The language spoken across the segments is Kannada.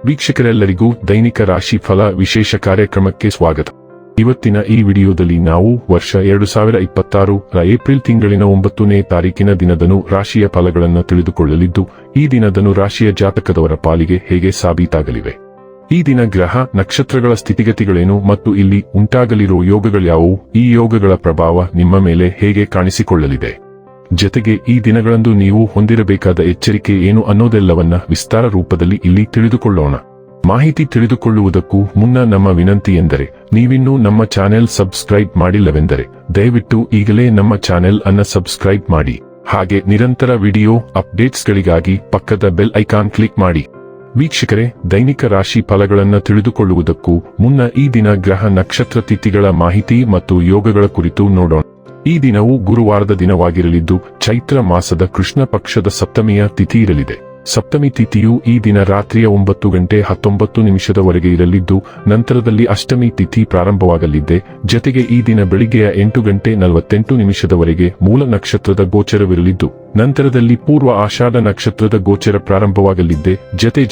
ವೀಕ್ಷಕರೆಲ್ಲರಿಗೂ ದೈನಿಕ ರಾಶಿ ಫಲ ವಿಶೇಷ ಕಾರ್ಯಕ್ರಮಕ್ಕೆ ಸ್ವಾಗತ. ಇವತ್ತಿನ ಈ ವಿಡಿಯೋದಲ್ಲಿ ನಾವು ವರ್ಷ 2026 ರ ಏಪ್ರಿಲ್ ತಿಂಗಳಿನ 9ನೇ ತಾರೀಕಿನ ದಿನದನು ರಾಶಿಯ ಫಲಗಳನ್ನು ತಿಳಿದುಕೊಳ್ಳಲಿದ್ದು, ಈ ದಿನದನು ರಾಶಿಯ ಜಾತಕದವರ ಪಾಲಿಗೆ ಹೇಗೆ ಸಾಬೀತಾಗಲಿವೆ, ಈ ದಿನ ಗ್ರಹ ನಕ್ಷತ್ರಗಳ ಸ್ಥಿತಿಗತಿಗಳೇನು ಮತ್ತು ಇಲ್ಲಿ ಉಂಟಾಗಲಿರುವ ಯೋಗಗಳ್ಯಾವುವು, ಈ ಯೋಗಗಳ ಪ್ರಭಾವ ನಿಮ್ಮ ಮೇಲೆ ಹೇಗೆ ಕಾಣಿಸಿಕೊಳ್ಳಲಿದೆ, ಜತೆಗೆ ಈ ದಿನಗಳಂದು ನೀವು ಹೊಂದಿರಬೇಕಾದ ಎಚ್ಚರಿಕೆ ಏನು ಅನ್ನೋದೆಲ್ಲವನ್ನ ವಿಸ್ತಾರ ರೂಪದಲ್ಲಿ ಇಲ್ಲಿ ತಿಳಿದುಕೊಳ್ಳೋಣ. ಮಾಹಿತಿ ತಿಳಿದುಕೊಳ್ಳುವುದಕ್ಕೂ ಮುನ್ನ ನಮ್ಮ ವಿನಂತಿ ಎಂದರೆ, ನೀವಿನ್ನೂ ನಮ್ಮ ಚಾನೆಲ್ ಸಬ್ಸ್ಕ್ರೈಬ್ ಮಾಡಿಲ್ಲವೆಂದರೆ ದಯವಿಟ್ಟು ಈಗಲೇ ನಮ್ಮ ಚಾನೆಲ್ ಅನ್ನು ಸಬ್ಸ್ಕ್ರೈಬ್ ಮಾಡಿ. ಹಾಗೆ ನಿರಂತರ ವಿಡಿಯೋ ಅಪ್ಡೇಟ್ಸ್ಗಳಿಗಾಗಿ ಪಕ್ಕದ ಬೆಲ್ ಐಕಾನ್ ಕ್ಲಿಕ್ ಮಾಡಿ. ವೀಕ್ಷಕರೇ, ದೈನಿಕ ರಾಶಿ ಫಲಗಳನ್ನು ತಿಳಿದುಕೊಳ್ಳುವುದಕ್ಕೂ ಮುನ್ನ ಈ ದಿನ ಗ್ರಹ ನಕ್ಷತ್ರ ತಿಥಿಗಳ ಮಾಹಿತಿ ಮತ್ತು ಯೋಗಗಳ ಕುರಿತು ನೋಡೋಣ. ಈ ದಿನವು ಗುರುವಾರದ ದಿನವಾಗಿರಲಿದ್ದು, ಚೈತ್ರ ಮಾಸದ ಕೃಷ್ಣ ಪಕ್ಷದ ಸಪ್ತಮಿಯ ತಿಥಿ ಇರಲಿದೆ. ಸಪ್ತಮಿ ತಿಥಿಯು ಈ ದಿನ ರಾತ್ರಿಯ 9:19 ಇರಲಿದ್ದು, ನಂತರದಲ್ಲಿ ಅಷ್ಟಮಿ ತಿಥಿ ಪ್ರಾರಂಭವಾಗಲಿದೆ. ಜತೆಗೆ ಈ ದಿನ ಬೆಳಿಗ್ಗೆಯ 8:48 ಮೂಲ ನಕ್ಷತ್ರದ ಗೋಚರವಿರಲಿದ್ದು, ನಂತರದಲ್ಲಿ ಪೂರ್ವ ಆಷಾಢ ನಕ್ಷತ್ರದ ಗೋಚರ ಪ್ರಾರಂಭವಾಗಲಿದೆ.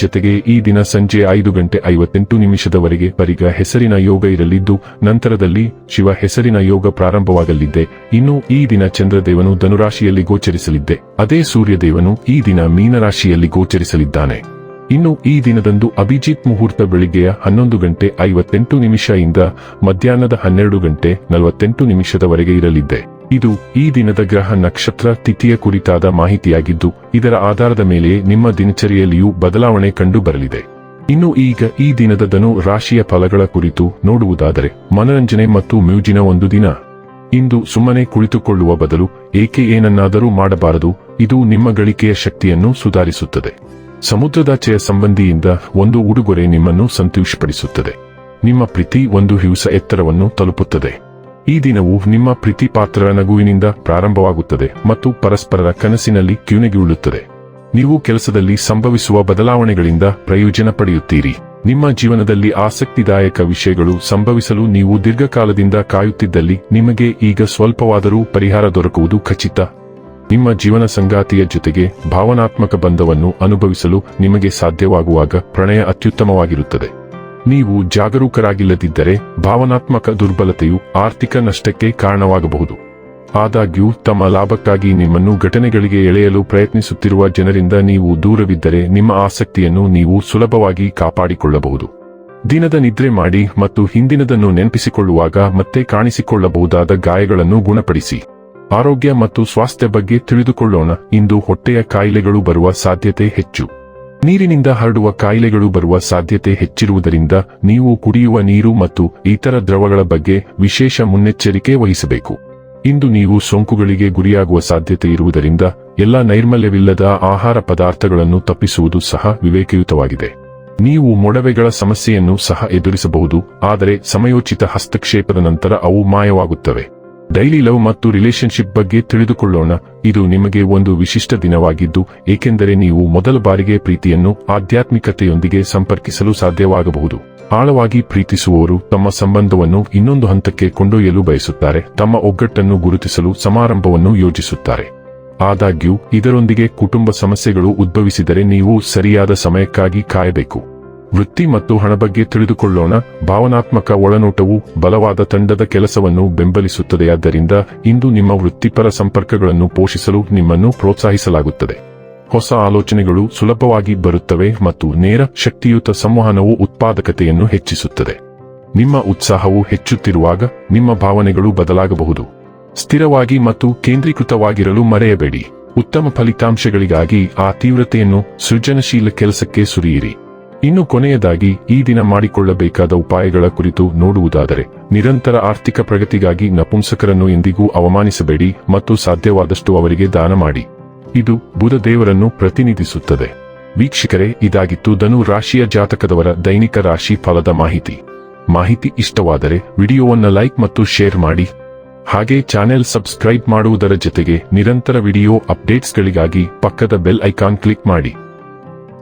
ಜತೆಗೆ ಈ ದಿನ ಸಂಜೆ 5:58 ಪರಿಗ ಹೆಸರಿನ ಯೋಗ ಇರಲಿದ್ದು, ನಂತರದಲ್ಲಿ ಶಿವ ಹೆಸರಿನ ಯೋಗ ಪ್ರಾರಂಭವಾಗಲಿದೆ. ಇನ್ನು ಈ ದಿನ ಚಂದ್ರದೇವನು ಧನುರಾಶಿಯಲ್ಲಿ ಗೋಚರಿಸಲಿದೆ. ಅದೇ ಸೂರ್ಯದೇವನು ಈ ದಿನ ಮೀನರಾಶಿಯಲ್ಲಿ ಗೋಚರಿಸಲಿದ್ದಾನೆ. ಇನ್ನು ಈ ದಿನದಂದು ಅಭಿಜಿತ್ ಮುಹೂರ್ತ ಬೆಳಿಗ್ಗೆಯ 11:58 ಇಂದ ಮಧ್ಯಾಹ್ನದ 12:48 ಇರಲಿದೆ. ಇದು ಈ ದಿನದ ಗ್ರಹ ನಕ್ಷತ್ರ ತಿಥಿಯ ಕುರಿತಾದ ಮಾಹಿತಿಯಾಗಿದ್ದು, ಇದರ ಆಧಾರದ ಮೇಲೆ ನಿಮ್ಮ ದಿನಚರಿಯಲ್ಲಿಯೂ ಬದಲಾವಣೆ ಕಂಡು ಬರಲಿದೆ. ಇನ್ನು ಈಗ ಈ ದಿನದ ಧನು ರಾಶಿಯ ಫಲಗಳ ಕುರಿತು ನೋಡುವುದಾದರೆ, ಮನರಂಜನೆ ಮತ್ತು ಮ್ಯೂಜಿನ ಒಂದು ದಿನ. ಇಂದು ಸುಮ್ಮನೆ ಕುಳಿತುಕೊಳ್ಳುವ ಬದಲು ಏಕೆ ಏನನ್ನಾದರೂ ಮಾಡಬಾರದು, ಇದು ನಿಮ್ಮ ಗಳಿಕೆಯ ಶಕ್ತಿಯನ್ನು ಸುಧಾರಿಸುತ್ತದೆ. ಸಮುದ್ರದಾಚೆಯ ಸಂಬಂಧಿಯಿಂದ ಒಂದು ಉಡುಗೊರೆ ನಿಮ್ಮನ್ನು ಸಂತೋಷಪಡಿಸುತ್ತದೆ. ನಿಮ್ಮ ಪ್ರೀತಿ ಒಂದು ಹಿಂಸ ಎತ್ತರವನ್ನು ತಲುಪುತ್ತದೆ. ಈ ದಿನವು ನಿಮ್ಮ ಪ್ರೀತಿ ಪಾತ್ರರ ನಗುವಿನಿಂದ ಪ್ರಾರಂಭವಾಗುತ್ತದೆ ಮತ್ತು ಪರಸ್ಪರರ ಕನಸಿನಲ್ಲಿ ಕಿವಿನೆಗೆಯುಳುತ್ತದೆ. ನೀವು ಕೆಲಸದಲ್ಲಿ ಸಂಭವಿಸುವ ಬದಲಾವಣೆಗಳಿಂದ ಪ್ರಯೋಜನ ಪಡೆಯುತ್ತೀರಿ. ನಿಮ್ಮ ಜೀವನದಲ್ಲಿ ಆಸಕ್ತಿದಾಯಕ ವಿಷಯಗಳು ಸಂಭವಿಸಲು ನೀವು ದೀರ್ಘಕಾಲದಿಂದ ಕಾಯುತ್ತಿದ್ದಲ್ಲಿ ನಿಮಗೆ ಈಗ ಸ್ವಲ್ಪವಾದರೂ ಪರಿಹಾರ ದೊರಕುವುದು ಖಚಿತ. ನಿಮ್ಮ ಜೀವನ ಸಂಗಾತಿಯ ಜೊತೆಗೆ ಭಾವನಾತ್ಮಕ ಬಂಧವನ್ನು ಅನುಭವಿಸಲು ನಿಮಗೆ ಸಾಧ್ಯವಾಗುವಾಗ ಪ್ರಣಯ ಅತ್ಯುತ್ತಮವಾಗಿರುತ್ತದೆ. ನೀವು ಜಾಗರೂಕರಾಗಿಲ್ಲದಿದ್ದರೆ ಭಾವನಾತ್ಮಕ ದುರ್ಬಲತೆಯು ಆರ್ಥಿಕ ನಷ್ಟಕ್ಕೆ ಕಾರಣವಾಗಬಹುದು. ಆದಾಗ್ಯೂ ತಮ್ಮ ಲಾಭಕ್ಕಾಗಿ ನಿಮ್ಮನ್ನು ಘಟನೆಗಳಿಗೆ ಎಳೆಯಲು ಪ್ರಯತ್ನಿಸುತ್ತಿರುವ ಜನರಿಂದ ನೀವು ದೂರವಿದ್ದರೆ ನಿಮ್ಮ ಆಸಕ್ತಿಯನ್ನು ನೀವು ಸುಲಭವಾಗಿ ಕಾಪಾಡಿಕೊಳ್ಳಬಹುದು. ದಿನದ ನಿದ್ರೆ ಮಾಡಿ ಮತ್ತು ಹಿಂದಿನದನ್ನು ನೆನಪಿಸಿಕೊಳ್ಳುವಾಗ ಮತ್ತೆ ಕಾಣಿಸಿಕೊಳ್ಳಬಹುದಾದ ಗಾಯಗಳನ್ನು ಗುಣಪಡಿಸಿ. ಆರೋಗ್ಯ ಮತ್ತು ಸ್ವಾಸ್ಥ್ಯ ಬಗ್ಗೆ ತಿಳಿದುಕೊಳ್ಳೋಣ. ಇಂದು ಹೊಟ್ಟೆಯ ಕಾಯಿಲೆಗಳು ಬರುವ ಸಾಧ್ಯತೆ ಹೆಚ್ಚು. ನೀರಿನಿಂದ ಹರಡುವ ಕಾಯಿಲೆಗಳು ಬರುವ ಸಾಧ್ಯತೆ ಹೆಚ್ಚಿರುವುದರಿಂದ ನೀವು ಕುಡಿಯುವ ನೀರು ಮತ್ತು ಇತರ ದ್ರವಗಳ ಬಗ್ಗೆ ವಿಶೇಷ ಮುನ್ನೆಚ್ಚರಿಕೆ ವಹಿಸಬೇಕು. ಇಂದು ನೀವು ಸೋಂಕುಗಳಿಗೆ ಗುರಿಯಾಗುವ ಸಾಧ್ಯತೆ ಇರುವುದರಿಂದ ಎಲ್ಲ ನೈರ್ಮಲ್ಯವಿಲ್ಲದ ಆಹಾರ ಪದಾರ್ಥಗಳನ್ನು ತಪ್ಪಿಸುವುದು ಸಹ ವಿವೇಕಯುತವಾಗಿದೆ. ನೀವು ಮೊಡವೆಗಳ ಸಮಸ್ಯೆಯನ್ನು ಸಹ ಎದುರಿಸಬಹುದು, ಆದರೆ ಸಮಯೋಚಿತ ಹಸ್ತಕ್ಷೇಪದ ನಂತರ ಅವು ಮಾಯವಾಗುತ್ತವೆ. ಡೈಲಿ ಲವ್ ಮತ್ತು ರಿಲೇಶನ್ಶಿಪ್ ಬಗ್ಗೆ ತಿಳಿದುಕೊಳ್ಳೋಣ. ಇದು ನಿಮಗೆ ಒಂದು ವಿಶಿಷ್ಟ ದಿನವಾಗಿದ್ದು, ಏಕೆಂದರೆ ನೀವು ಮೊದಲ ಬಾರಿಗೆ ಪ್ರೀತಿಯನ್ನು ಆಧ್ಯಾತ್ಮಿಕತೆಯೊಂದಿಗೆ ಸಂಪರ್ಕಿಸಲು ಸಾಧ್ಯವಾಗಬಹುದು. ಆಳವಾಗಿ ಪ್ರೀತಿಸುವವರು ತಮ್ಮ ಸಂಬಂಧವನ್ನು ಇನ್ನೊಂದು ಹಂತಕ್ಕೆ ಕೊಂಡೊಯ್ಯಲು ಬಯಸುತ್ತಾರೆ, ತಮ್ಮ ಒಗ್ಗಟ್ಟನ್ನು ಗುರುತಿಸಲು ಸಮಾರಂಭವನ್ನು ಯೋಜಿಸುತ್ತಾರೆ. ಆದಾಗ್ಯೂ ಇದರೊಂದಿಗೆ ಕುಟುಂಬ ಸಮಸ್ಯೆಗಳು ಉದ್ಭವಿಸಿದರೆ ನೀವು ಸರಿಯಾದ ಸಮಯಕ್ಕಾಗಿ ಕಾಯಬೇಕು. ವೃತ್ತಿ ಮತ್ತು ಹಣ ಬಗ್ಗೆ ತಿಳಿದುಕೊಳ್ಳೋಣ. ಭಾವನಾತ್ಮಕ ಒಳನೋಟವು ಬಲವಾದ ತಂಡದ ಕೆಲಸವನ್ನು ಬೆಂಬಲಿಸುತ್ತದೆಯಾದ್ದರಿಂದ ಇಂದು ನಿಮ್ಮ ವೃತ್ತಿಪರ ಸಂಪರ್ಕಗಳನ್ನು ಪೋಷಿಸಲು ನಿಮ್ಮನ್ನು ಪ್ರೋತ್ಸಾಹಿಸಲಾಗುತ್ತದೆ. ಹೊಸ ಆಲೋಚನೆಗಳು ಸುಲಭವಾಗಿ ಬರುತ್ತವೆ ಮತ್ತು ನೇರ ಶಕ್ತಿಯುತ ಸಂವಹನವು ಉತ್ಪಾದಕತೆಯನ್ನು ಹೆಚ್ಚಿಸುತ್ತದೆ. ನಿಮ್ಮ ಉತ್ಸಾಹವು ಹೆಚ್ಚುತ್ತಿರುವಾಗ ನಿಮ್ಮ ಭಾವನೆಗಳು ಬದಲಾಗಬಹುದು. ಸ್ಥಿರವಾಗಿ ಮತ್ತು ಕೇಂದ್ರೀಕೃತವಾಗಿರಲು ಮರೆಯಬೇಡಿ. ಉತ್ತಮ ಫಲಿತಾಂಶಗಳಿಗಾಗಿ ಆ ತೀವ್ರತೆಯನ್ನು ಸೃಜನಶೀಲ ಕೆಲಸಕ್ಕೆ ಸುರಿಯಿರಿ. ಇನ್ನು ಕೊನೆಯದಾಗಿ ಈ ದಿನ ಮಾಡಿಕೊಳ್ಳಬೇಕಾದ ಉಪಾಯಗಳ ಕುರಿತು ನೋಡುವುದಾದರೆ, ನಿರಂತರ ಆರ್ಥಿಕ ಪ್ರಗತಿಗಾಗಿ ನಪುಂಸಕರನ್ನು ಎಂದಿಗೂ ಅವಮಾನಿಸಬೇಡಿ ಮತ್ತು ಸಾಧ್ಯವಾದಷ್ಟು ಅವರಿಗೆ ದಾನ ಮಾಡಿ. ಇದು ಬುಧ ದೇವರನ್ನು ಪ್ರತಿನಿಧಿಸುತ್ತದೆ. ವೀಕ್ಷಕರೇ, ಇದಾಗಿತ್ತು ಧನು ರಾಶಿಯ ಜಾತಕದವರ ದೈನಿಕ ರಾಶಿ ಫಲದ ಮಾಹಿತಿ ಇಷ್ಟವಾದರೆ ವಿಡಿಯೋವನ್ನು ಲೈಕ್ ಮತ್ತು ಶೇರ್ ಮಾಡಿ. ಹಾಗೆ ಚಾನೆಲ್ ಸಬ್ಸ್ಕ್ರೈಬ್ ಮಾಡುವುದರ ಜೊತೆಗೆ ನಿರಂತರ ವಿಡಿಯೋ ಅಪ್ಡೇಟ್ಸ್ಗಳಿಗಾಗಿ ಪಕ್ಕದ ಬೆಲ್ ಐಕಾನ್ ಕ್ಲಿಕ್ ಮಾಡಿ.